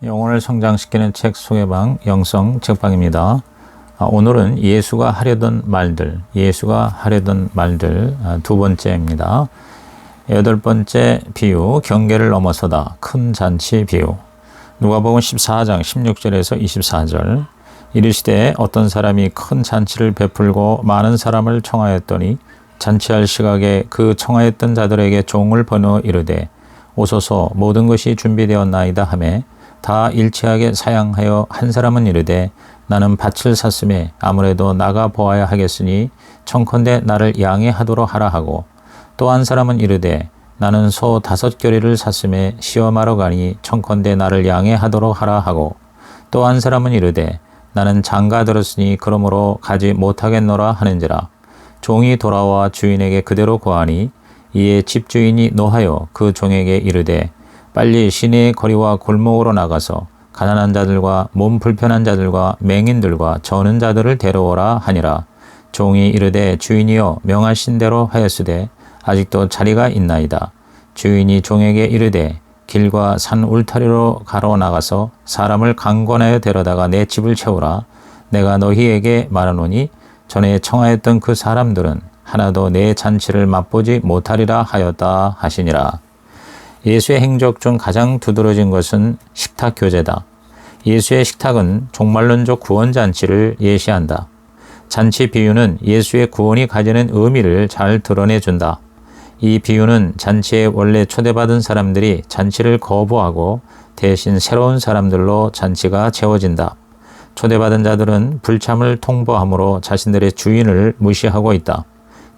영혼을 성장시키는 책 소개방 영성 책방입니다. 오늘은 예수가 하려던 말들 두 번째입니다. 8번째 비유, 경계를 넘어서다, 큰 잔치 비유. 누가복음 14장 16절에서 24절. 이르시되 어떤 사람이 큰 잔치를 베풀고 많은 사람을 청하였더니 잔치할 시각에 그 청하였던 자들에게 종을 보내 이르되 오소서, 모든 것이 준비되었나이다 하매 다 일치하게 사양하여 한 사람은 이르되 나는 밭을 샀음에 아무래도 나가 보아야 하겠으니 청컨대 나를 양해하도록 하라 하고, 또 한 사람은 이르되 나는 소 5겨레를 샀음에 시험하러 가니 청컨대 나를 양해하도록 하라 하고, 또 한 사람은 이르되 나는 장가 들었으니 그러므로 가지 못하겠노라 하는지라. 종이 돌아와 주인에게 그대로 고하니 이에 집주인이 노하여 그 종에게 이르되 빨리 시내의 거리와 골목으로 나가서 가난한 자들과 몸 불편한 자들과 맹인들과 저는 자들을 데려오라 하니라. 종이 이르되 주인이여 명하신 대로 하였으되 아직도 자리가 있나이다. 주인이 종에게 이르되 길과 산 울타리로 가로 나가서 사람을 강권하여 데려다가 내 집을 채우라. 내가 너희에게 말하노니 전에 청하였던 그 사람들은 하나도 내 잔치를 맛보지 못하리라 하였다 하시니라. 예수의 행적 중 가장 두드러진 것은 식탁 교제다. 예수의 식탁은 종말론적 구원잔치를 예시한다. 잔치 비유는 예수의 구원이 가지는 의미를 잘 드러내준다. 이 비유는 잔치에 원래 초대받은 사람들이 잔치를 거부하고 대신 새로운 사람들로 잔치가 채워진다. 초대받은 자들은 불참을 통보함으로 자신들의 주인을 무시하고 있다.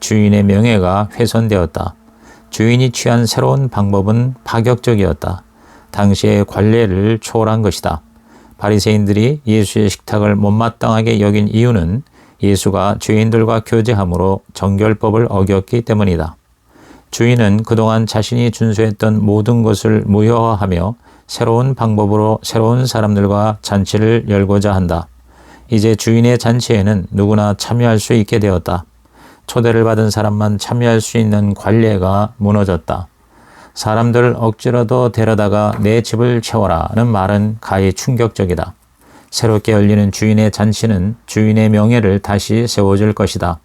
주인의 명예가 훼손되었다. 주인이 취한 새로운 방법은 파격적이었다. 당시의 관례를 초월한 것이다. 바리새인들이 예수의 식탁을 못마땅하게 여긴 이유는 예수가 주인들과 교제함으로 정결법을 어겼기 때문이다. 주인은 그동안 자신이 준수했던 모든 것을 무효화하며 새로운 방법으로 새로운 사람들과 잔치를 열고자 한다. 이제 주인의 잔치에는 누구나 참여할 수 있게 되었다. 초대를 받은 사람만 참여할 수 있는 관례가 무너졌다. 사람들을 억지로도 데려다가 내 집을 채워라는 말은 가히 충격적이다. 새롭게 열리는 주인의 잔치는 주인의 명예를 다시 세워줄 것이다.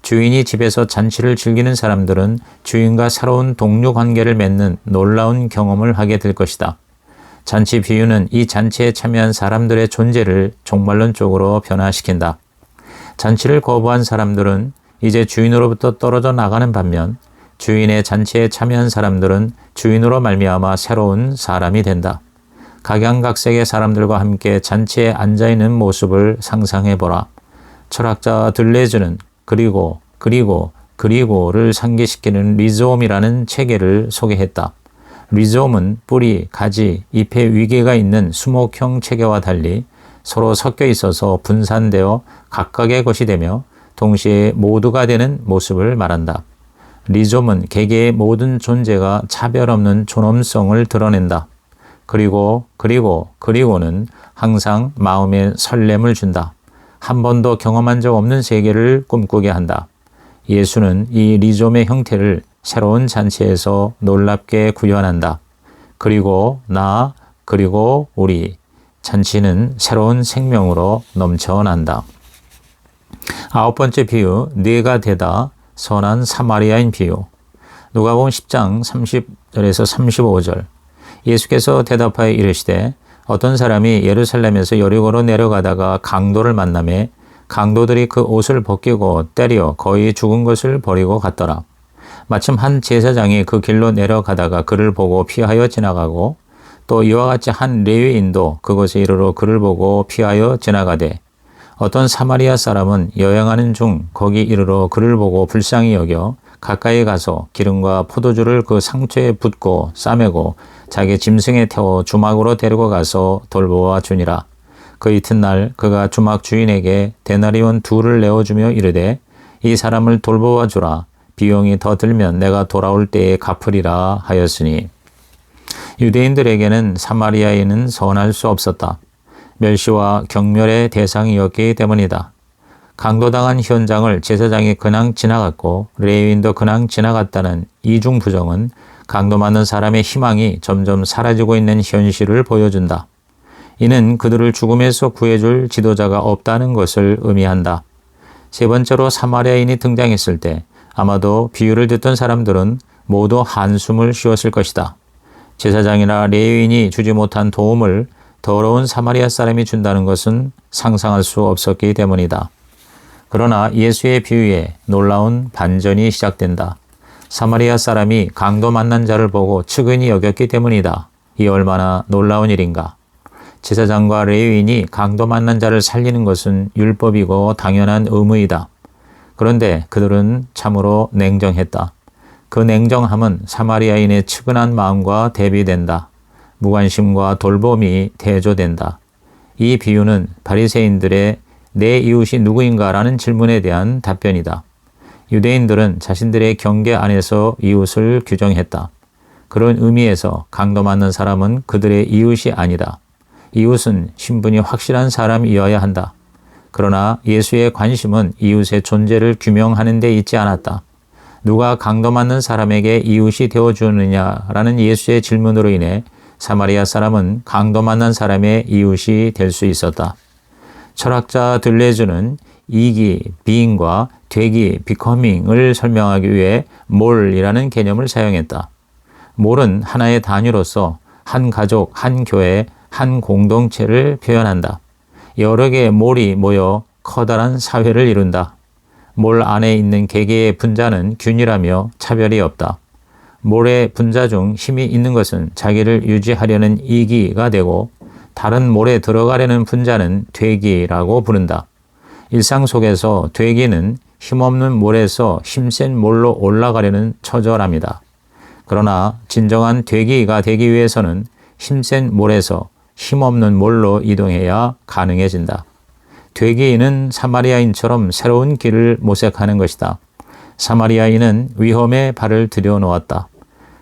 주인이 집에서 잔치를 즐기는 사람들은 주인과 새로운 동료 관계를 맺는 놀라운 경험을 하게 될 것이다. 잔치 비유는 이 잔치에 참여한 사람들의 존재를 종말론적으로 변화시킨다. 잔치를 거부한 사람들은 이제 주인으로부터 떨어져 나가는 반면 주인의 잔치에 참여한 사람들은 주인으로 말미암아 새로운 사람이 된다. 각양각색의 사람들과 함께 잔치에 앉아있는 모습을 상상해보라. 철학자 들레즈는 그리고를 상기시키는 리조움이라는 체계를 소개했다. 리조움은 뿌리, 가지, 잎의 위계가 있는 수목형 체계와 달리 서로 섞여 있어서 분산되어 각각의 것이 되며 동시에 모두가 되는 모습을 말한다. 리조움은 개개의 모든 존재가 차별 없는 존엄성을 드러낸다. 그리고는 항상 마음에 설렘을 준다. 한 번도 경험한 적 없는 세계를 꿈꾸게 한다. 예수는 이 리조움의 형태를 새로운 잔치에서 놀랍게 구현한다. 그리고 우리. 잔치는 새로운 생명으로 넘쳐난다. 9번째 비유, 네가 되다, 선한 사마리아인 비유. 누가복음 10장 30절에서 35절. 예수께서 대답하여 이르시되 어떤 사람이 예루살렘에서 여리고로 내려가다가 강도를 만나매 강도들이 그 옷을 벗기고 때려 거의 죽은 것을 버리고 갔더라. 마침 한 제사장이 그 길로 내려가다가 그를 보고 피하여 지나가고, 또 이와 같이 한 레위인도 그곳에 이르러 그를 보고 피하여 지나가되, 어떤 사마리아 사람은 여행하는 중 거기 이르러 그를 보고 불쌍히 여겨 가까이 가서 기름과 포도주를 그 상처에 붓고 싸매고 자기 짐승에 태워 주막으로 데리고 가서 돌보아 주니라. 그 이튿날 그가 주막 주인에게 데나리온 2를 내어주며 이르되 이 사람을 돌보아 주라. 비용이 더 들면 내가 돌아올 때에 갚으리라 하였으니. 유대인들에게는 사마리아인은 선할 수 없었다. 멸시와 경멸의 대상이었기 때문이다. 강도당한 현장을 제사장이 그냥 지나갔고 레위인도 그냥 지나갔다는 이중 부정은 강도받는 사람의 희망이 점점 사라지고 있는 현실을 보여준다. 이는 그들을 죽음에서 구해줄 지도자가 없다는 것을 의미한다. 세 번째로 사마리아인이 등장했을 때 아마도 비유를 듣던 사람들은 모두 한숨을 쉬었을 것이다. 제사장이나 레위인이 주지 못한 도움을 더러운 사마리아 사람이 준다는 것은 상상할 수 없었기 때문이다. 그러나 예수의 비유에 놀라운 반전이 시작된다. 사마리아 사람이 강도 만난 자를 보고 측은히 여겼기 때문이다. 이 얼마나 놀라운 일인가. 제사장과 레위인이 강도 만난 자를 살리는 것은 율법이고 당연한 의무이다. 그런데 그들은 참으로 냉정했다. 그 냉정함은 사마리아인의 측은한 마음과 대비된다. 무관심과 돌봄이 대조된다. 이 비유는 바리새인들의 내 이웃이 누구인가라는 질문에 대한 답변이다. 유대인들은 자신들의 경계 안에서 이웃을 규정했다. 그런 의미에서 강도 맞는 사람은 그들의 이웃이 아니다. 이웃은 신분이 확실한 사람이어야 한다. 그러나 예수의 관심은 이웃의 존재를 규명하는 데 있지 않았다. 누가 강도 맞는 사람에게 이웃이 되어주느냐라는 예수의 질문으로 인해 사마리아 사람은 강도 만난 사람의 이웃이 될 수 있었다. 철학자 들레즈는 이기, being과 되기, becoming을 설명하기 위해 몰이라는 개념을 사용했다. 몰은 하나의 단위로서 한 가족, 한 교회, 한 공동체를 표현한다. 여러 개의 몰이 모여 커다란 사회를 이룬다. 몰 안에 있는 개개의 분자는 균일하며 차별이 없다. 몰의 분자 중 힘이 있는 것은 자기를 유지하려는 이기가 되고 다른 몰에 들어가려는 분자는 되기라고 부른다. 일상 속에서 되기는 힘없는 몰에서 힘센 몰로 올라가려는 처절함이다. 그러나 진정한 되기가 되기 위해서는 힘센 몰에서 힘없는 몰로 이동해야 가능해진다. 되기인은 사마리아인처럼 새로운 길을 모색하는 것이다. 사마리아인은 위험에 발을 들여놓았다.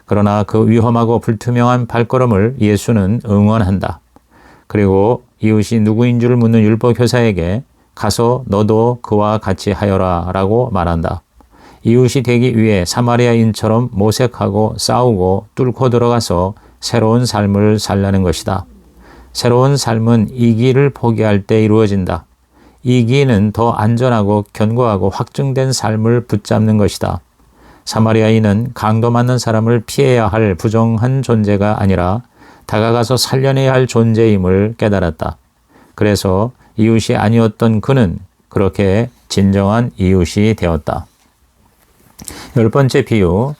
그러나 그 위험하고 불투명한 발걸음을 예수는 응원한다. 그리고 이웃이 누구인 줄 묻는 율법교사에게 가서 너도 그와 같이 하여라 라고 말한다. 이웃이 되기 위해 사마리아인처럼 모색하고 싸우고 뚫고 들어가서 새로운 삶을 살라는 것이다. 새로운 삶은 이기를 포기할 때 이루어진다. 이기는 더 안전하고 견고하고 확증된 삶을 붙잡는 것이다. 사마리아인은 강도 맞는 사람을 피해야 할 부정한 존재가 아니라 다가가서 살려내야 할 존재임을 깨달았다. 그래서 이웃이 아니었던 그는 그렇게 진정한 이웃이 되었다. 10번째 비유,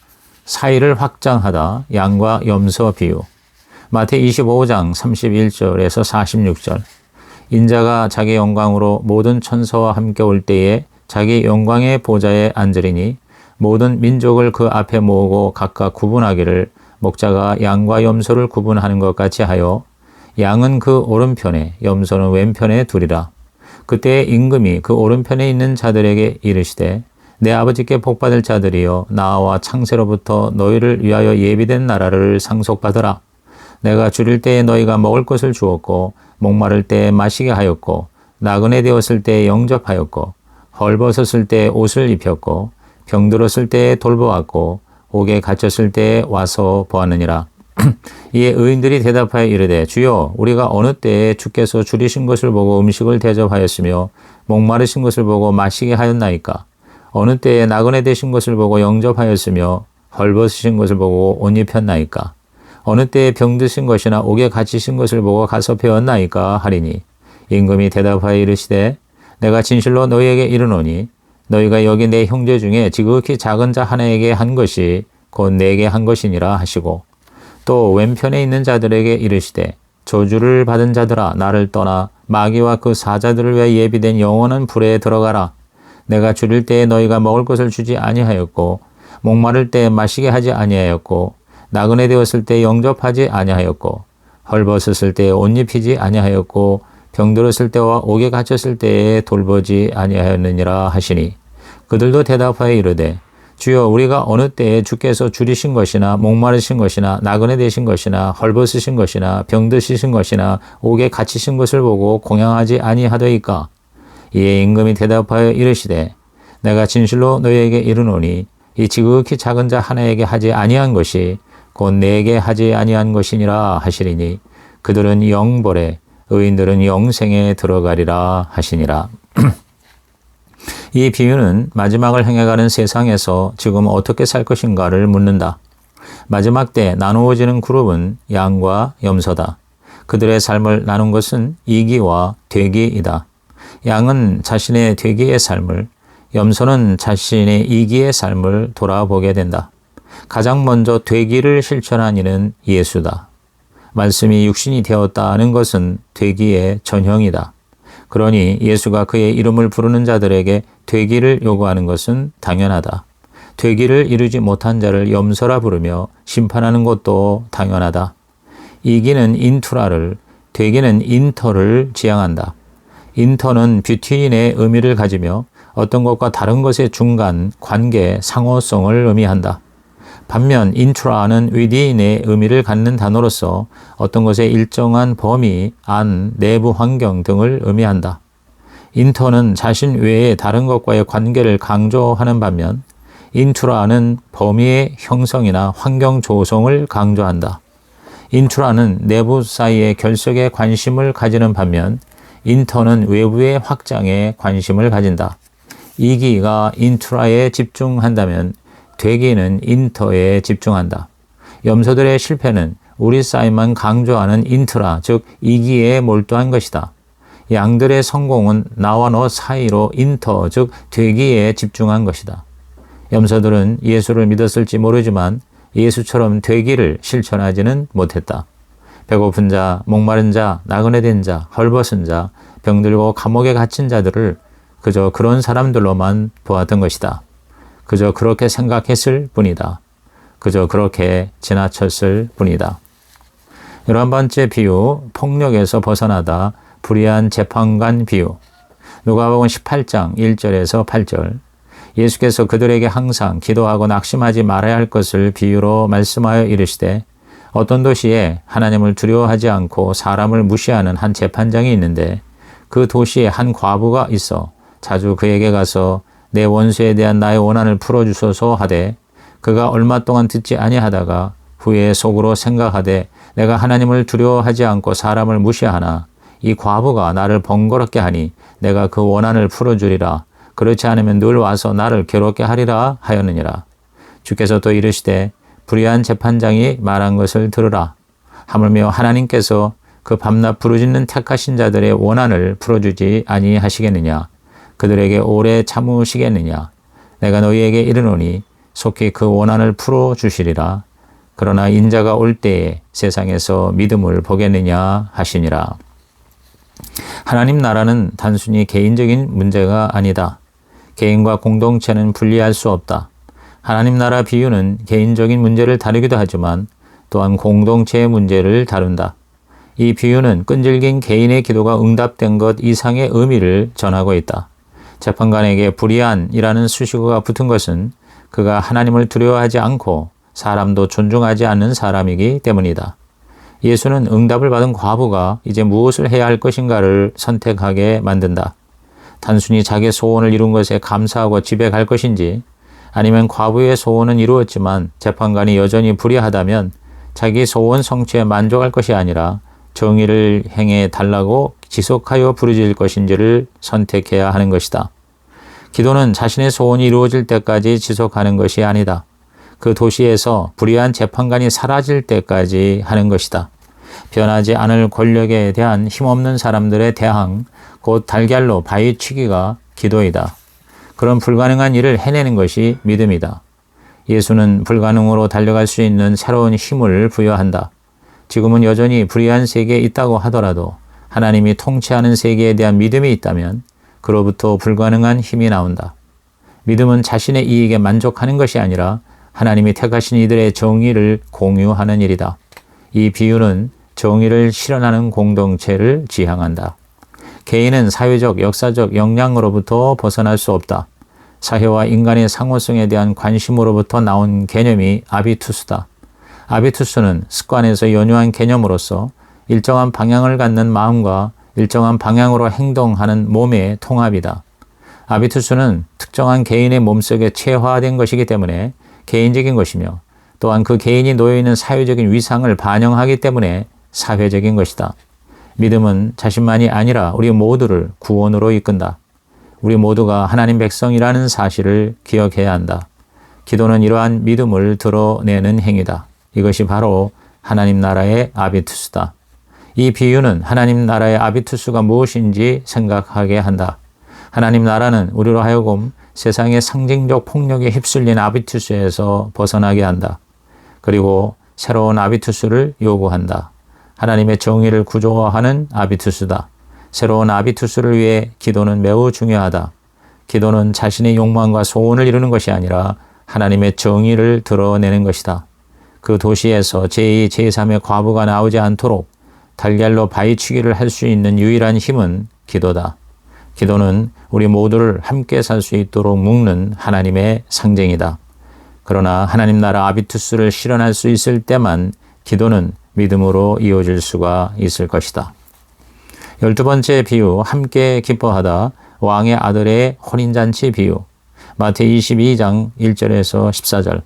사이를 확장하다, 양과 염소 비유. 마태 25장 31절에서 46절. 인자가 자기 영광으로 모든 천사와 함께 올 때에 자기 영광의 보좌에 앉으리니 모든 민족을 그 앞에 모으고 각각 구분하기를 목자가 양과 염소를 구분하는 것 같이 하여 양은 그 오른편에 염소는 왼편에 두리라. 그때 임금이 그 오른편에 있는 자들에게 이르시되 내 아버지께 복받을 자들이여 나와 창세로부터 너희를 위하여 예비된 나라를 상속받으라. 내가 줄일 때에 너희가 먹을 것을 주었고 목마를 때에 마시게 하였고 나그네 되었을 때에 영접하였고 헐벗었을 때에 옷을 입혔고 병들었을 때에 돌보았고 옥에 갇혔을 때에 와서 보았느니라. 이에 의인들이 대답하여 이르되 주여 우리가 어느 때에 주께서 줄이신 것을 보고 음식을 대접하였으며 목마르신 것을 보고 마시게 하였나이까. 어느 때에 나그네 되신 것을 보고 영접하였으며 헐벗으신 것을 보고 옷 입혔나이까. 어느 때에 병드신 것이나 옥에 갇히신 것을 보고 가서 배웠나이까 하리니 임금이 대답하여 이르시되 내가 진실로 너희에게 이르노니 너희가 여기 내 형제 중에 지극히 작은 자 하나에게 한 것이 곧 내게 한 것이니라 하시고 또 왼편에 있는 자들에게 이르시되 저주를 받은 자들아 나를 떠나 마귀와 그 사자들을 위해 예비된 영원한 불에 들어가라. 내가 줄일 때에 너희가 먹을 것을 주지 아니하였고 목마를 때에 마시게 하지 아니하였고 나그네 되었을 때 영접하지 아니하였고 헐벗었을 때에 옷 입히지 아니하였고 병들었을 때와 옥에 갇혔을 때에 돌보지 아니하였느니라 하시니 그들도 대답하여 이르되 주여 우리가 어느 때에 주께서 줄이신 것이나 목마르신 것이나 나그네 되신 것이나 헐벗으신 것이나 병드시신 것이나 옥에 갇히신 것을 보고 공양하지 아니하더이까. 이에 임금이 대답하여 이르시되 내가 진실로 너희에게 이르노니 이 지극히 작은 자 하나에게 하지 아니한 것이 곧 내게 하지 아니한 것이니라 하시리니 그들은 영벌에 의인들은 영생에 들어가리라 하시니라. 이 비유는 마지막을 향해가는 세상에서 지금 어떻게 살 것인가를 묻는다. 마지막 때 나누어지는 그룹은 양과 염소다. 그들의 삶을 나눈 것은 이기와 되기이다. 양은 자신의 되기의 삶을, 염소는 자신의 이기의 삶을 돌아보게 된다. 가장 먼저 되기를 실천한 이는 예수다. 말씀이 육신이 되었다는 것은 되기의 전형이다. 그러니 예수가 그의 이름을 부르는 자들에게 되기를 요구하는 것은 당연하다. 되기를 이루지 못한 자를 염소라 부르며 심판하는 것도 당연하다. 이기는 인투라를, 되기는 인터를 지향한다. 인터는 뷰티인의 의미를 가지며 어떤 것과 다른 것의 중간, 관계, 상호성을 의미한다. 반면 인트라는 위디인의 의미를 갖는 단어로서 어떤 것의 일정한 범위, 안, 내부 환경 등을 의미한다. 인터는 자신 외에 다른 것과의 관계를 강조하는 반면 인트라는 범위의 형성이나 환경 조성을 강조한다. 인트라는 내부 사이의 결석에 관심을 가지는 반면 인터는 외부의 확장에 관심을 가진다. 이기가 인트라에 집중한다면 되기는 인터에 집중한다. 염소들의 실패는 우리 사이만 강조하는 인트라, 즉 이기에 몰두한 것이다. 양들의 성공은 나와 너 사이로 인터, 즉 되기에 집중한 것이다. 염소들은 예수를 믿었을지 모르지만 예수처럼 되기를 실천하지는 못했다. 배고픈 자, 목마른 자, 나그네 된 자, 헐벗은 자, 병들고 감옥에 갇힌 자들을 그저 그런 사람들로만 보았던 것이다. 그저 그렇게 생각했을 뿐이다. 그저 그렇게 지나쳤을 뿐이다. 11번째 비유, 폭력에서 벗어나다 불의한 재판관 비유. 누가복음 18장 1절에서 8절. 예수께서 그들에게 항상 기도하고 낙심하지 말아야 할 것을 비유로 말씀하여 이르시되 어떤 도시에 하나님을 두려워하지 않고 사람을 무시하는 한 재판장이 있는데 그 도시에 한 과부가 있어 자주 그에게 가서 내 원수에 대한 나의 원한을 풀어주소서 하되 그가 얼마 동안 듣지 아니하다가 후에 속으로 생각하되 내가 하나님을 두려워하지 않고 사람을 무시하나 이 과부가 나를 번거롭게 하니 내가 그 원한을 풀어주리라. 그렇지 않으면 늘 와서 나를 괴롭게 하리라 하였느니라. 주께서 또 이르시되 불의한 재판장이 말한 것을 들으라. 하물며 하나님께서 그 밤낮 부르짖는 택하신 자들의 원한을 풀어주지 아니하시겠느냐. 그들에게 오래 참으시겠느냐. 내가 너희에게 이르노니 속히 그 원한을 풀어주시리라. 그러나 인자가 올 때에 세상에서 믿음을 보겠느냐 하시니라. 하나님 나라는 단순히 개인적인 문제가 아니다. 개인과 공동체는 분리할 수 없다. 하나님 나라 비유는 개인적인 문제를 다루기도 하지만 또한 공동체의 문제를 다룬다. 이 비유는 끈질긴 개인의 기도가 응답된 것 이상의 의미를 전하고 있다. 재판관에게 불의한이라는 수식어가 붙은 것은 그가 하나님을 두려워하지 않고 사람도 존중하지 않는 사람이기 때문이다. 예수는 응답을 받은 과부가 이제 무엇을 해야 할 것인가를 선택하게 만든다. 단순히 자기 소원을 이룬 것에 감사하고 집에 갈 것인지 아니면 과부의 소원은 이루었지만 재판관이 여전히 불의하다면 자기 소원 성취에 만족할 것이 아니라 정의를 행해 달라고 지속하여 부르짖을 것인지를 선택해야 하는 것이다. 기도는 자신의 소원이 이루어질 때까지 지속하는 것이 아니다. 그 도시에서 불의한 재판관이 사라질 때까지 하는 것이다. 변하지 않을 권력에 대한 힘없는 사람들의 대항, 곧 달걀로 바위치기가 기도이다. 그런 불가능한 일을 해내는 것이 믿음이다. 예수는 불가능으로 달려갈 수 있는 새로운 힘을 부여한다. 지금은 여전히 불의한 세계에 있다고 하더라도 하나님이 통치하는 세계에 대한 믿음이 있다면 그로부터 불가능한 힘이 나온다. 믿음은 자신의 이익에 만족하는 것이 아니라 하나님이 택하신 이들의 정의를 공유하는 일이다. 이 비유는 정의를 실현하는 공동체를 지향한다. 개인은 사회적, 역사적 역량으로부터 벗어날 수 없다. 사회와 인간의 상호성에 대한 관심으로부터 나온 개념이 아비투스다. 아비투스는 습관에서 연유한 개념으로서 일정한 방향을 갖는 마음과 일정한 방향으로 행동하는 몸의 통합이다. 아비투스는 특정한 개인의 몸속에 체화된 것이기 때문에 개인적인 것이며 또한 그 개인이 놓여있는 사회적인 위상을 반영하기 때문에 사회적인 것이다. 믿음은 자신만이 아니라 우리 모두를 구원으로 이끈다. 우리 모두가 하나님 백성이라는 사실을 기억해야 한다. 기도는 이러한 믿음을 드러내는 행위다. 이것이 바로 하나님 나라의 아비투스다. 이 비유는 하나님 나라의 아비투스가 무엇인지 생각하게 한다. 하나님 나라는 우리로 하여금 세상의 상징적 폭력에 휩쓸린 아비투스에서 벗어나게 한다. 그리고 새로운 아비투스를 요구한다. 하나님의 정의를 구조화하는 아비투스다. 새로운 아비투스를 위해 기도는 매우 중요하다. 기도는 자신의 욕망과 소원을 이루는 것이 아니라 하나님의 정의를 드러내는 것이다. 그 도시에서 제2, 제3의 과부가 나오지 않도록 달걀로 바위치기를 할 수 있는 유일한 힘은 기도다. 기도는 우리 모두를 함께 살 수 있도록 묶는 하나님의 상징이다. 그러나 하나님 나라 아비투스를 실현할 수 있을 때만 기도는 믿음으로 이어질 수가 있을 것이다. 12번째 비유, 함께 기뻐하다. 왕의 아들의 혼인잔치 비유. 마태복음 22장 1절에서 14절.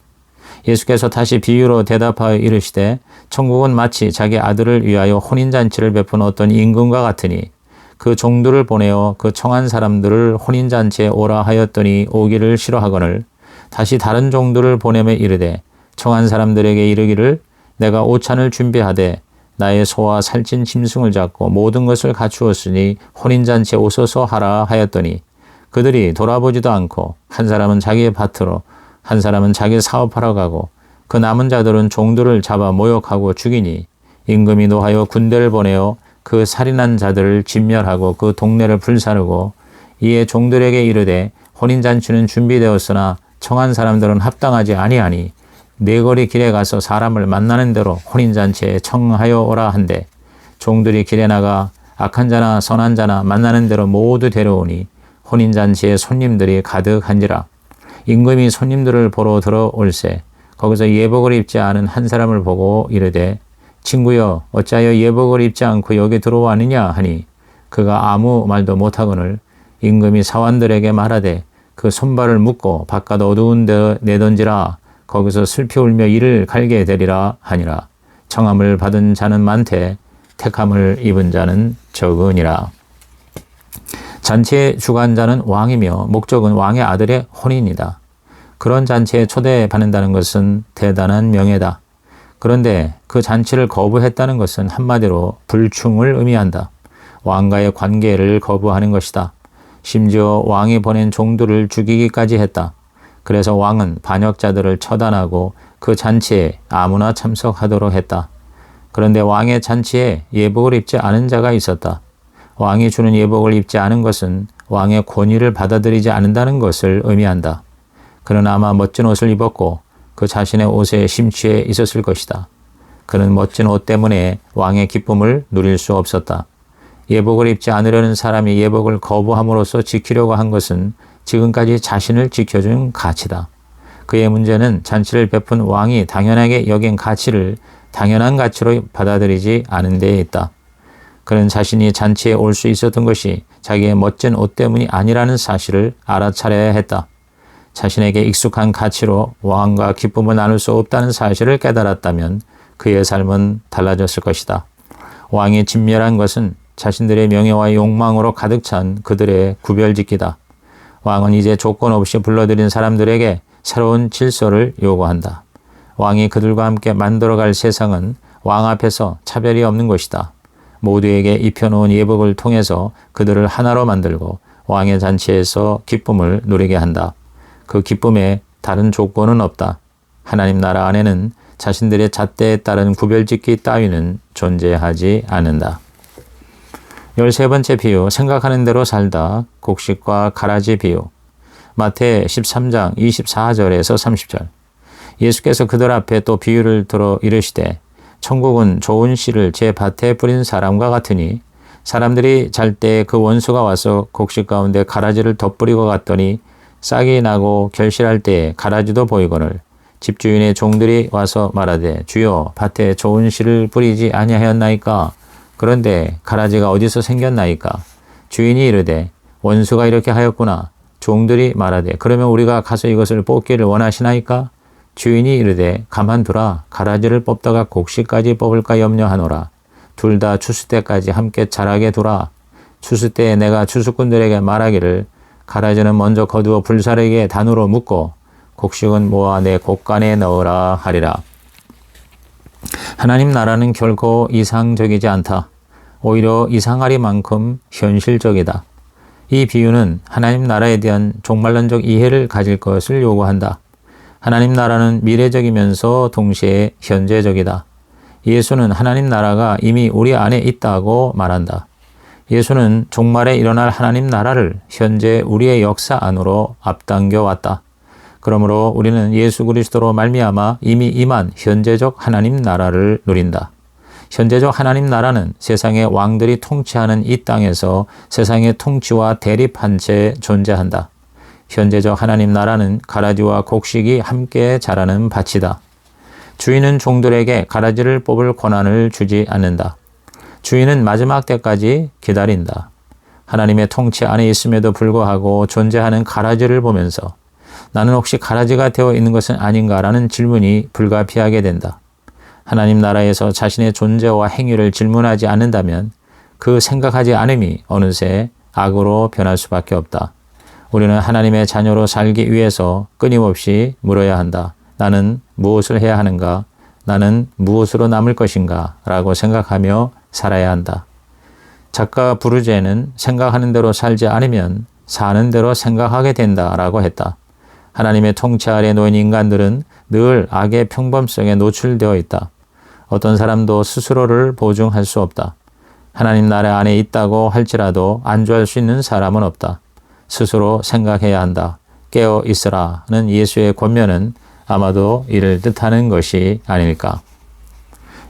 예수께서 다시 비유로 대답하여 이르시되 천국은 마치 자기 아들을 위하여 혼인잔치를 베푼 어떤 임금과 같으니 그 종들을 보내어 그 청한 사람들을 혼인잔치에 오라 하였더니 오기를 싫어하거늘 다시 다른 종들을 보내며 이르되 청한 사람들에게 이르기를 내가 오찬을 준비하되 나의 소와 살찐 짐승을 잡고 모든 것을 갖추었으니 혼인잔치에 오소서 하라 하였더니 그들이 돌아보지도 않고 한 사람은 자기의 밭으로 한 사람은 자기 사업하러 가고 그 남은 자들은 종들을 잡아 모욕하고 죽이니 임금이 노하여 군대를 보내어 그 살인한 자들을 진멸하고 그 동네를 불사르고 이에 종들에게 이르되 혼인잔치는 준비되었으나 청한 사람들은 합당하지 아니하니 네거리 길에 가서 사람을 만나는 대로 혼인잔치에 청하여 오라 한대 종들이 길에 나가 악한 자나 선한 자나 만나는 대로 모두 데려오니 혼인잔치에 손님들이 가득한지라. 임금이 손님들을 보러 들어올세 거기서 예복을 입지 않은 한 사람을 보고 이르되 친구여 어찌하여 예복을 입지 않고 여기 들어왔느냐 하니 그가 아무 말도 못하거늘 임금이 사환들에게 말하되 그 손발을 묶고 바깥 어두운 데 내던지라 거기서 슬피 울며 이를 갈게 되리라 하니라. 청함을 받은 자는 많되 택함을 입은 자는 적으니라. 잔치의 주관자는 왕이며 목적은 왕의 아들의 혼인이다. 그런 잔치에 초대받는다는 것은 대단한 명예다. 그런데 그 잔치를 거부했다는 것은 한마디로 불충을 의미한다. 왕과의 관계를 거부하는 것이다. 심지어 왕이 보낸 종들을 죽이기까지 했다. 그래서 왕은 반역자들을 처단하고 그 잔치에 아무나 참석하도록 했다. 그런데 왕의 잔치에 예복을 입지 않은 자가 있었다. 왕이 주는 예복을 입지 않은 것은 왕의 권위를 받아들이지 않는다는 것을 의미한다. 그는 아마 멋진 옷을 입었고 그 자신의 옷에 심취해 있었을 것이다. 그는 멋진 옷 때문에 왕의 기쁨을 누릴 수 없었다. 예복을 입지 않으려는 사람이 예복을 거부함으로써 지키려고 한 것은 지금까지 자신을 지켜준 가치다. 그의 문제는 잔치를 베푼 왕이 당연하게 여긴 가치를 당연한 가치로 받아들이지 않은 데에 있다. 그는 자신이 잔치에 올 수 있었던 것이 자기의 멋진 옷 때문이 아니라는 사실을 알아차려야 했다. 자신에게 익숙한 가치로 왕과 기쁨을 나눌 수 없다는 사실을 깨달았다면 그의 삶은 달라졌을 것이다. 왕이 진멸한 것은 자신들의 명예와 욕망으로 가득 찬 그들의 구별짓기다. 왕은 이제 조건 없이 불러들인 사람들에게 새로운 질서를 요구한다. 왕이 그들과 함께 만들어갈 세상은 왕 앞에서 차별이 없는 것이다. 모두에게 입혀놓은 예복을 통해서 그들을 하나로 만들고 왕의 잔치에서 기쁨을 누리게 한다. 그 기쁨에 다른 조건은 없다. 하나님 나라 안에는 자신들의 잣대에 따른 구별짓기 따위는 존재하지 않는다. 13번째 비유, 생각하는 대로 살다. 곡식과 가라지 비유. 마태 13장 24절에서 30절. 예수께서 그들 앞에 또 비유를 들어 이르시되 천국은 좋은 씨를 제 밭에 뿌린 사람과 같으니 사람들이 잘 때 그 원수가 와서 곡식 가운데 가라지를 덧뿌리고 갔더니 싹이 나고 결실할 때에 가라지도 보이거늘 집주인의 종들이 와서 말하되 주여 밭에 좋은 씨를 뿌리지 아니하였나이까? 그런데 가라지가 어디서 생겼나이까? 주인이 이르되 원수가 이렇게 하였구나. 종들이 말하되 그러면 우리가 가서 이것을 뽑기를 원하시나이까? 주인이 이르되 가만두라. 가라지를 뽑다가 곡식까지 뽑을까 염려하노라. 둘 다 추수 때까지 함께 자라게 두라. 추수 때에 내가 추수꾼들에게 말하기를 가라지는 먼저 거두어 불사르게 단으로 묶고 곡식은 모아 내 곡간에 넣으라 하리라. 하나님 나라는 결코 이상적이지 않다. 오히려 이상하리만큼 현실적이다. 이 비유는 하나님 나라에 대한 종말론적 이해를 가질 것을 요구한다. 하나님 나라는 미래적이면서 동시에 현재적이다. 예수는 하나님 나라가 이미 우리 안에 있다고 말한다. 예수는 종말에 일어날 하나님 나라를 현재 우리의 역사 안으로 앞당겨 왔다. 그러므로 우리는 예수 그리스도로 말미암아 이미 임한 현재적 하나님 나라를 누린다. 현재적 하나님 나라는 세상의 왕들이 통치하는 이 땅에서 세상의 통치와 대립한 채 존재한다. 현재적 하나님 나라는 가라지와 곡식이 함께 자라는 밭이다. 주인은 종들에게 가라지를 뽑을 권한을 주지 않는다. 주인은 마지막 때까지 기다린다. 하나님의 통치 안에 있음에도 불구하고 존재하는 가라지를 보면서 나는 혹시 가라지가 되어 있는 것은 아닌가라는 질문이 불가피하게 된다. 하나님 나라에서 자신의 존재와 행위를 질문하지 않는다면 그 생각하지 않음이 어느새 악으로 변할 수밖에 없다. 우리는 하나님의 자녀로 살기 위해서 끊임없이 물어야 한다. 나는 무엇을 해야 하는가? 나는 무엇으로 남을 것인가? 라고 생각하며 살아야 한다. 작가 부르제는 생각하는 대로 살지 않으면 사는 대로 생각하게 된다라고 했다. 하나님의 통치 아래 놓인 인간들은 늘 악의 평범성에 노출되어 있다. 어떤 사람도 스스로를 보증할 수 없다. 하나님 나라 안에 있다고 할지라도 안주할 수 있는 사람은 없다. 스스로 생각해야 한다. 깨어 있으라는 예수의 권면은 아마도 이를 뜻하는 것이 아닐까.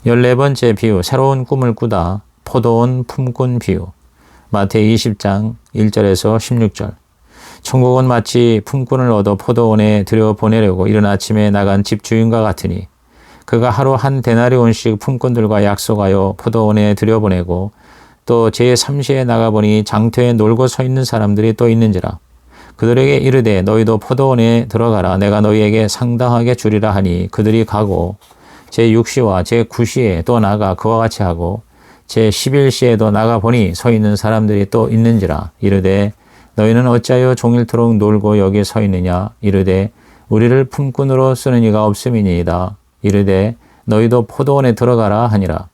14번째 비유, 새로운 꿈을 꾸다. 포도원 품꾼 비유. 마태이 20장 1절에서 16절. 천국은 마치 품꾼을 얻어 포도원에 들여보내려고 이른 아침에 나간 집주인과 같으니 그가 하루 한 데나리온씩 품꾼들과 약속하여 포도원에 들여보내고 또 제3시에 나가보니 장터에 놀고 서 있는 사람들이 또 있는지라. 그들에게 이르되 너희도 포도원에 들어가라. 내가 너희에게 상당하게 주리라 하니 그들이 가고 제6시와 제9시에 또 나가 그와 같이 하고 제11시에도 나가보니 서 있는 사람들이 또 있는지라. 이르되 너희는 어찌하여 종일토록 놀고 여기 서 있느냐. 이르되 우리를 품꾼으로 쓰는 이가 없음이니이다. 이르되 너희도 포도원에 들어가라 하니라.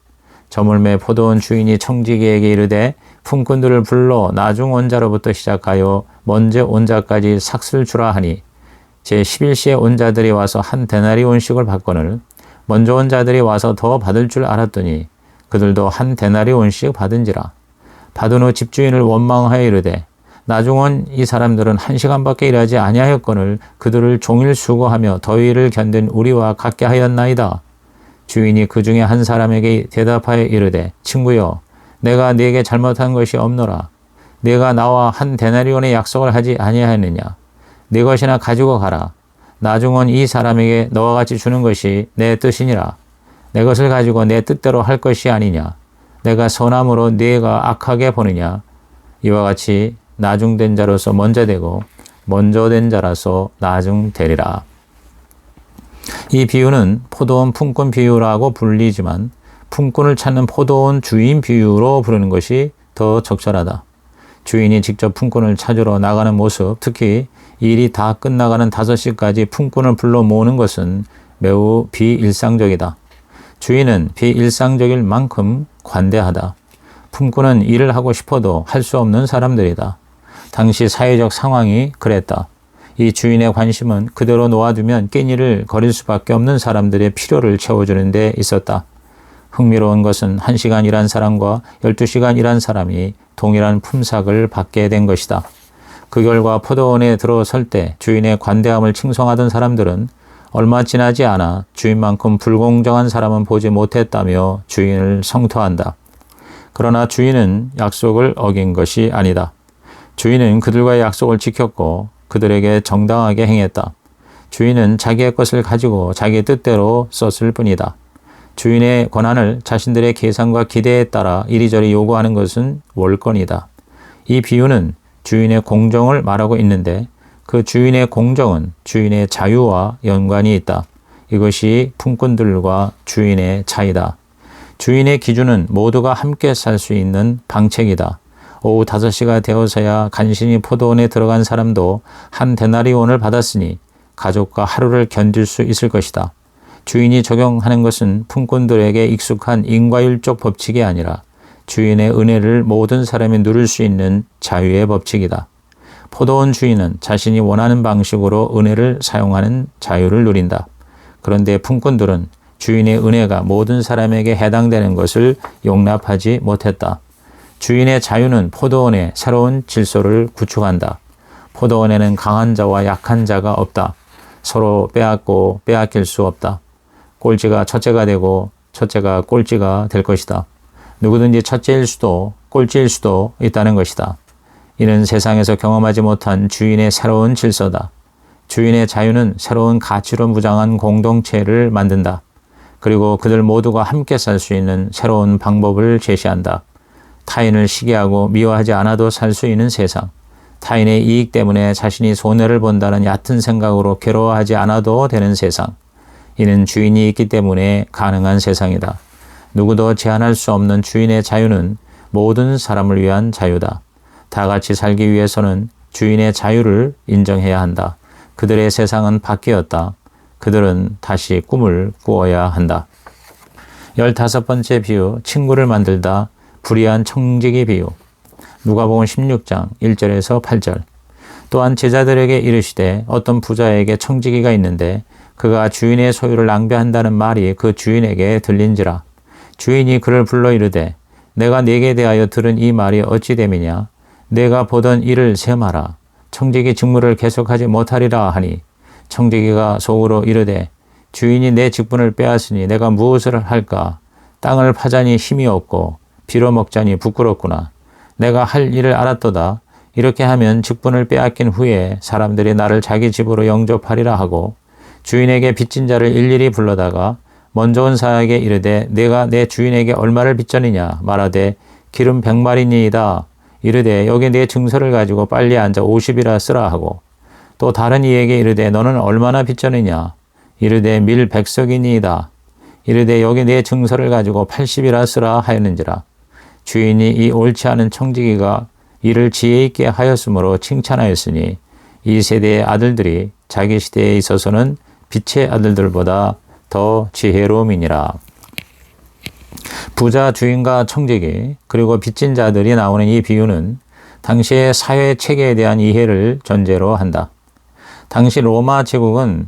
저물매 포도원 주인이 청지기에게 이르되 품꾼들을 불러 나중 온 자로부터 시작하여 먼저 온 자까지 삭슬 주라 하니 제11시에 온 자들이 와서 한 데나리온씩을 받거늘 먼저 온 자들이 와서 더 받을 줄 알았더니 그들도 한 데나리온씩 받은지라. 받은 후 집주인을 원망하여 이르되 나중 온 이 사람들은 1시간밖에 일하지 아니하였거늘 그들을 종일 수고하며 더위를 견딘 우리와 같게 하였나이다. 주인이 그 중에 한 사람에게 대답하여 이르되 친구여 내가 네게 잘못한 것이 없노라. 네가 나와 한 데나리온의 약속을 하지 아니하였느냐. 네 것이나 가지고 가라. 나중 온 이 사람에게 너와 같이 주는 것이 내 뜻이니라. 내 것을 가지고 내 뜻대로 할 것이 아니냐. 내가 선함으로 네가 악하게 보느냐. 이와 같이 나중된 자로서 먼저 되고 먼저 된 자라서 나중되리라. 이 비유는 포도원 품꾼 비유라고 불리지만 품꾼을 찾는 포도원 주인 비유로 부르는 것이 더 적절하다. 주인이 직접 품꾼을 찾으러 나가는 모습, 특히 일이 다 끝나가는 5시까지 품꾼을 불러 모으는 것은 매우 비일상적이다. 주인은 비일상적일 만큼 관대하다. 품꾼은 일을 하고 싶어도 할 수 없는 사람들이다. 당시 사회적 상황이 그랬다. 이 주인의 관심은 그대로 놓아두면 깻잎을 거릴 수밖에 없는 사람들의 필요를 채워주는 데 있었다. 흥미로운 것은 1시간 일한 사람과 12시간 일한 사람이 동일한 품삯을 받게 된 것이다. 그 결과 포도원에 들어설 때 주인의 관대함을 칭송하던 사람들은 얼마 지나지 않아 주인만큼 불공정한 사람은 보지 못했다며 주인을 성토한다. 그러나 주인은 약속을 어긴 것이 아니다. 주인은 그들과의 약속을 지켰고 그들에게 정당하게 행했다. 주인은 자기의 것을 가지고 자기 뜻대로 썼을 뿐이다. 주인의 권한을 자신들의 계산과 기대에 따라 이리저리 요구하는 것은 월권이다. 이 비유는 주인의 공정을 말하고 있는데 그 주인의 공정은 주인의 자유와 연관이 있다. 이것이 품꾼들과 주인의 차이다. 주인의 기준은 모두가 함께 살 수 있는 방책이다. 오후 5시가 되어서야 간신히 포도원에 들어간 사람도 한 데나리온을 받았으니 가족과 하루를 견딜 수 있을 것이다. 주인이 적용하는 것은 품꾼들에게 익숙한 인과율적 법칙이 아니라 주인의 은혜를 모든 사람이 누릴 수 있는 자유의 법칙이다. 포도원 주인은 자신이 원하는 방식으로 은혜를 사용하는 자유를 누린다. 그런데 품꾼들은 주인의 은혜가 모든 사람에게 해당되는 것을 용납하지 못했다. 주인의 자유는 포도원에 새로운 질서를 구축한다. 포도원에는 강한 자와 약한 자가 없다. 서로 빼앗고 빼앗길 수 없다. 꼴찌가 첫째가 되고 첫째가 꼴찌가 될 것이다. 누구든지 첫째일 수도 꼴찌일 수도 있다는 것이다. 이는 세상에서 경험하지 못한 주인의 새로운 질서다. 주인의 자유는 새로운 가치로 무장한 공동체를 만든다. 그리고 그들 모두가 함께 살 수 있는 새로운 방법을 제시한다. 타인을 시기하고 미워하지 않아도 살 수 있는 세상. 타인의 이익 때문에 자신이 손해를 본다는 얕은 생각으로 괴로워하지 않아도 되는 세상. 이는 주인이 있기 때문에 가능한 세상이다. 누구도 제한할 수 없는 주인의 자유는 모든 사람을 위한 자유다. 다 같이 살기 위해서는 주인의 자유를 인정해야 한다. 그들의 세상은 바뀌었다. 그들은 다시 꿈을 꾸어야 한다. 15번째 비유, 친구를 만들다. 불의한 청지기 비유. 누가복음 16장 1절에서 8절. 또한 제자들에게 이르시되 어떤 부자에게 청지기가 있는데 그가 주인의 소유를 낭비한다는 말이 그 주인에게 들린지라. 주인이 그를 불러 이르되 내가 네게 대하여 들은 이 말이 어찌 됨이냐. 내가 보던 일을 세마라. 청지기 직무를 계속하지 못하리라 하니 청지기가 속으로 이르되 주인이 내 직분을 빼앗으니 내가 무엇을 할까. 땅을 파자니 힘이 없고 빌어먹자니 부끄럽구나. 내가 할 일을 알았도다. 이렇게 하면 직분을 빼앗긴 후에 사람들이 나를 자기 집으로 영접하리라 하고 주인에게 빚진 자를 일일이 불러다가 먼저 온 사에게 이르되 내가 내 주인에게 얼마를 빚졌느냐 말하되 기름 100마리니이다. 이르되 여기 내 증서를 가지고 빨리 앉아 50이라 쓰라 하고 또 다른 이에게 이르되 너는 얼마나 빚졌느냐 이르되 밀 100석이니이다. 이르되 여기 내 증서를 가지고 80이라 쓰라 하였는지라. 주인이 이 옳지 않은 청지기가 이를 지혜 있게 하였으므로 칭찬하였으니 이 세대의 아들들이 자기 시대에 있어서는 빛의 아들들보다 더 지혜로움이니라. 부자, 주인과 청지기 그리고 빚진 자들이 나오는 이 비유는 당시의 사회 체계에 대한 이해를 전제로 한다. 당시 로마 제국은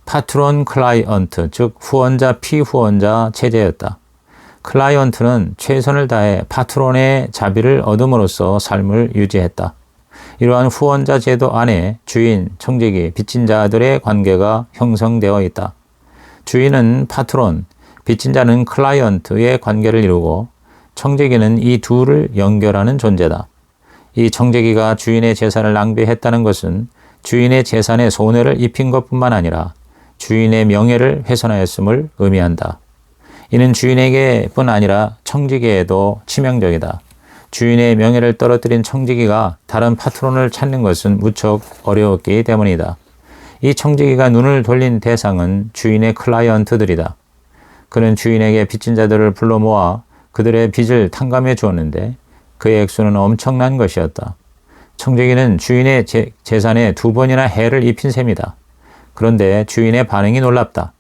파트론 클라이언트, 즉 후원자 피후원자 체제였다. 클라이언트는 최선을 다해 파트론의 자비를 얻음으로써 삶을 유지했다. 이러한 후원자 제도 안에 주인, 청지기, 빚진 자들의 관계가 형성되어 있다. 주인은 파트론, 빚진 자는 클라이언트의 관계를 이루고 청지기는 이 둘을 연결하는 존재다. 이 청지기가 주인의 재산을 낭비했다는 것은 주인의 재산에 손해를 입힌 것뿐만 아니라 주인의 명예를 훼손하였음을 의미한다. 이는 주인에게뿐 아니라 청지기에도 치명적이다. 주인의 명예를 떨어뜨린 청지기가 다른 파트론을 찾는 것은 무척 어려웠기 때문이다. 이 청지기가 눈을 돌린 대상은 주인의 클라이언트들이다. 그는 주인에게 빚진 자들을 불러 모아 그들의 빚을 탕감해 주었는데 그의 액수는 엄청난 것이었다. 청지기는 주인의 재산에 2번이나 해를 입힌 셈이다. 그런데 주인의 반응이 놀랍다.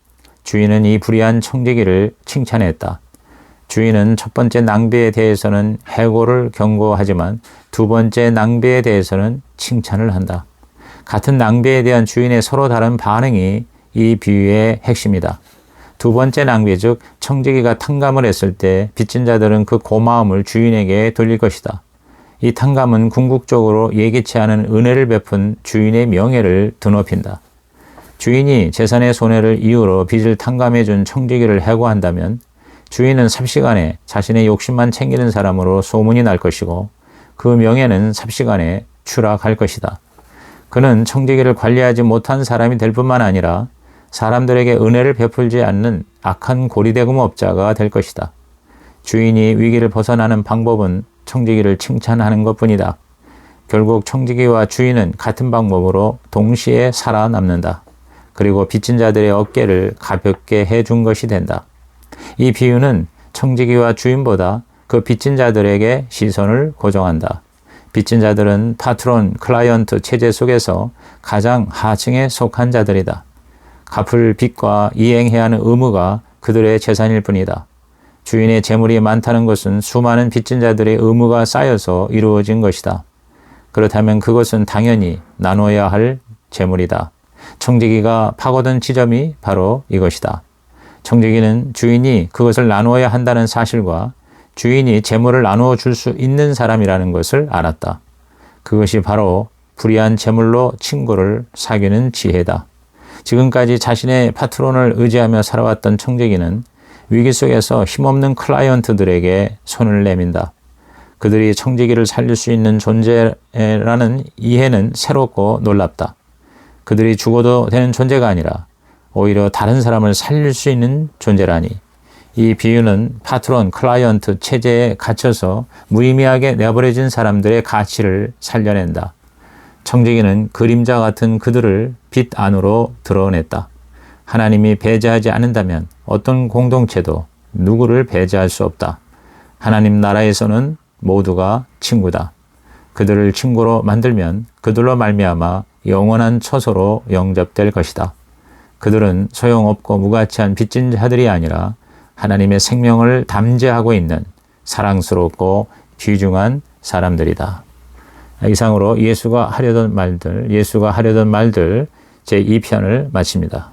주인은 이 불의한 청지기를 칭찬했다. 주인은 첫 번째 낭비에 대해서는 해고를 경고하지만 두 번째 낭비에 대해서는 칭찬을 한다. 같은 낭비에 대한 주인의 서로 다른 반응이 이 비유의 핵심이다. 두 번째 낭비, 즉 청지기가 탕감을 했을 때 빚진 자들은 그 고마움을 주인에게 돌릴 것이다. 이 탕감은 궁극적으로 예기치 않은 은혜를 베푼 주인의 명예를 드높인다. 주인이 재산의 손해를 이유로 빚을 탕감해 준 청지기를 해고한다면 주인은 삽시간에 자신의 욕심만 챙기는 사람으로 소문이 날 것이고 그 명예는 삽시간에 추락할 것이다. 그는 청지기를 관리하지 못한 사람이 될 뿐만 아니라 사람들에게 은혜를 베풀지 않는 악한 고리대금업자가 될 것이다. 주인이 위기를 벗어나는 방법은 청지기를 칭찬하는 것뿐이다. 결국 청지기와 주인은 같은 방법으로 동시에 살아남는다. 그리고 빚진 자들의 어깨를 가볍게 해준 것이 된다. 이 비유는 청지기와 주인보다 그 빚진 자들에게 시선을 고정한다. 빚진 자들은 파트론, 클라이언트 체제 속에서 가장 하층에 속한 자들이다. 갚을 빚과 이행해야 하는 의무가 그들의 재산일 뿐이다. 주인의 재물이 많다는 것은 수많은 빚진 자들의 의무가 쌓여서 이루어진 것이다. 그렇다면 그것은 당연히 나눠야 할 재물이다. 청지기가 파고든 지점이 바로 이것이다. 청지기는 주인이 그것을 나누어야 한다는 사실과 주인이 재물을 나누어 줄 수 있는 사람이라는 것을 알았다. 그것이 바로 불의한 재물로 친구를 사귀는 지혜다. 지금까지 자신의 파트론을 의지하며 살아왔던 청지기는 위기 속에서 힘없는 클라이언트들에게 손을 내민다. 그들이 청지기를 살릴 수 있는 존재라는 이해는 새롭고 놀랍다. 그들이 죽어도 되는 존재가 아니라 오히려 다른 사람을 살릴 수 있는 존재라니. 이 비유는 파트론, 클라이언트 체제에 갇혀서 무의미하게 내버려진 사람들의 가치를 살려낸다. 청지기는 그림자 같은 그들을 빛 안으로 드러냈다. 하나님이 배제하지 않는다면 어떤 공동체도 누구를 배제할 수 없다. 하나님 나라에서는 모두가 친구다. 그들을 친구로 만들면 그들로 말미암아 영원한 처소로 영접될 것이다. 그들은 소용없고 무가치한 빚진 자들이 아니라 하나님의 생명을 담재하고 있는 사랑스럽고 귀중한 사람들이다. 이상으로 예수가 하려던 말들 제2편을 마칩니다.